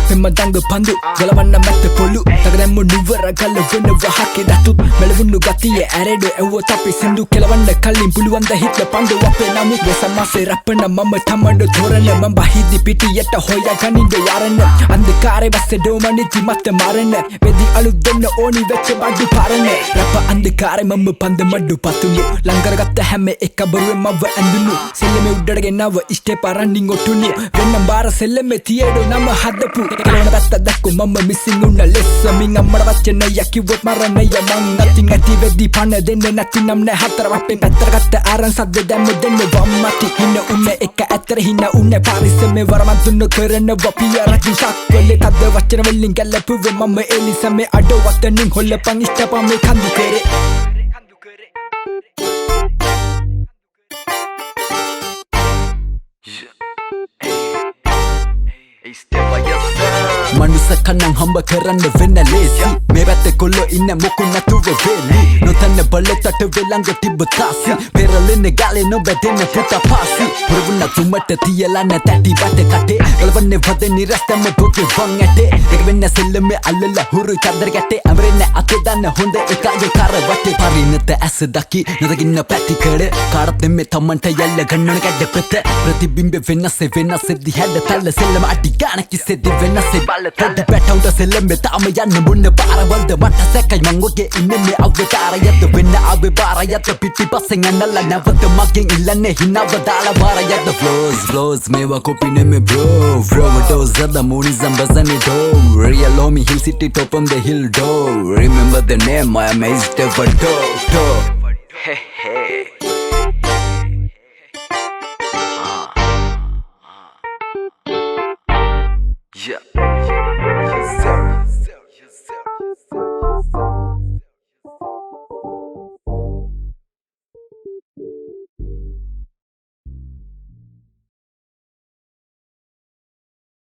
පෙම්ම දඟ පඳු ගලවන්න මැත්ත පොළු තගදැම්ම නුවර ගල වෙන වහකෙ දතුත් මෙලවුණු ගතිය ඇරෙඩ ඇව්වොත් අපි සින්දු කෙලවන්න කලින් පුළුවන්ද හිත පණ්ඩු අපේ නමුත් වෙසමාසේ රැප්පන මම තමඩ තොරණ මම බහිදි පිටියට හොයා ගනින්ද වරණ අන්ධකාරේ බස්සේ ඩෝමනිති මත්ත මරණ වෙදි අලුත් දෙන්න ඕනි වෙච්ච බඩු පරණ රැප අන්ධකාරේ මම පන්ද මඩු පතුණු ලංකරගත්ත හැම එක බරුවෙන් මව ඇඳුණු සෙල්ලමේ උඩට ගෙනව ඉස්ටේ පරන්නින් ඔටුණු වෙන්න බාර සෙල්ලමේ තියේඩෝ නම හදපු කෙලවන පැත්ත දැක්කු මම මිසින් උන්න ලෙස්ස මින් අම්මඩ වචන යකිවොත් මරණය මං අතින් ඇති වෙදි පණ දෙන්න නැතිනම් නෑ හතර වටෙන් පැත්තට ගත්ත ආරන් සද්ද දැම්ම දෙන්න වම්මටි හින්න උන්න එක ඇතර හින්න උන්න පාරිසමේ වරමන් දුන්න කරන වපිය රජු සක්වලේ තද වචන වලින් ගැලපුවේ මම එලිසමේ අඩෝ වතනින් හොල්ලපන් ඉස්තපමේ කන්දු කරේ මනුසකනං හම්බ කරන්න වෙන්න ලේසි මේ පැත්තේ කොල්ලෝ ඉන්න මොකු නැතුව වෙලි නොතන්න බලතට වෙලංග තිබ්බ තාසි පෙරලෙන්න ගාලේ නොබැදෙන්න පුතා පාසි පුරුණ තුමට තියලා නැතටි වට කටේ ගලවන්නේ වදේ නිරස්තම දුකේ වන් ඇටේ එක වෙන්න සෙල්ලමේ අල්ලලා හුරු චන්දර ගැටේ අමරෙන්න අතේ දාන්න හොඳ එකගේ කර වටේ පරිණත ඇස දකි නොදකින්න පැටි කඩ කාටත් නෙමෙ තමන්ට යල්ල ගන්නන කැඩපත ප්‍රතිබිම්බ වෙනස්සේ වෙනස්සේ හැඩ තල්ල සෙල්ලම අටි ගාන කිසෙදි වෙනස්සේ බල තඩ පැටවුන්ට සෙල්ලමේ තාම යන්න මුන්න පාරවල්ද මට සැකයි මං ඔගේ ඉන්නේ මේ අවතාරයත් වෙන්න ආවේ බාරයත් පිටිපස්සෙන් ඇනලා නැවත මගෙන් ඉල්ලන්නේ හිනව දාලා බාරයත් flows මේවා copy නෙමෙ bro overdose the moon is ambassador do real homie hill city top on the hill do remember the name I am Mr. Vato hey hey